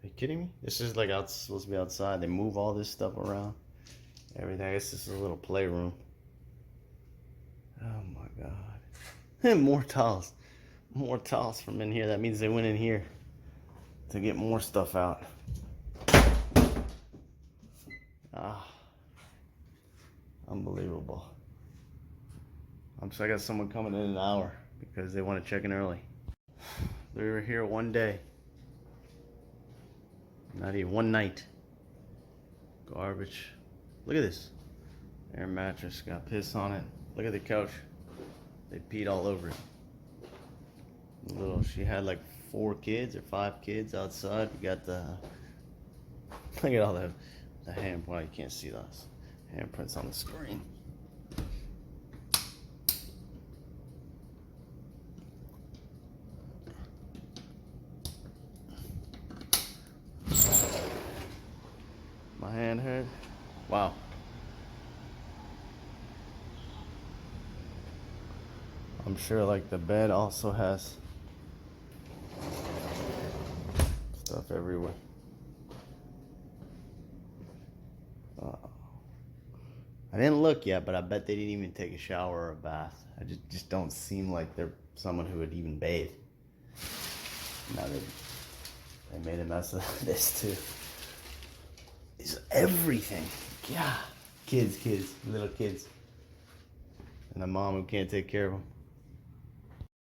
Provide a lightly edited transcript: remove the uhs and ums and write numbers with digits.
Are you kidding me? This is like supposed to be outside. They move all this stuff around. Everything. I guess this is a little playroom. Oh my god. More towels. More towels from in here. That means they went in here to get more stuff out. Ah. Unbelievable. So I got someone coming in an hour because they want to check in early. They were here one day. Not even one night. Garbage. Look at this. Air mattress got piss on it. Look at the couch. They peed all over it. She had like 4 kids or 5 kids outside. We got look at all the hand. Well, you can't see those handprints on the screen. My hand hurt. Wow. I'm sure like the bed also has stuff everywhere. I didn't look yet, but I bet they didn't even take a shower or a bath. I just don't seem like they're someone who would even bathe. Now they made a mess of this too. It's everything. Yeah. Kids, little kids. And a mom who can't take care of them.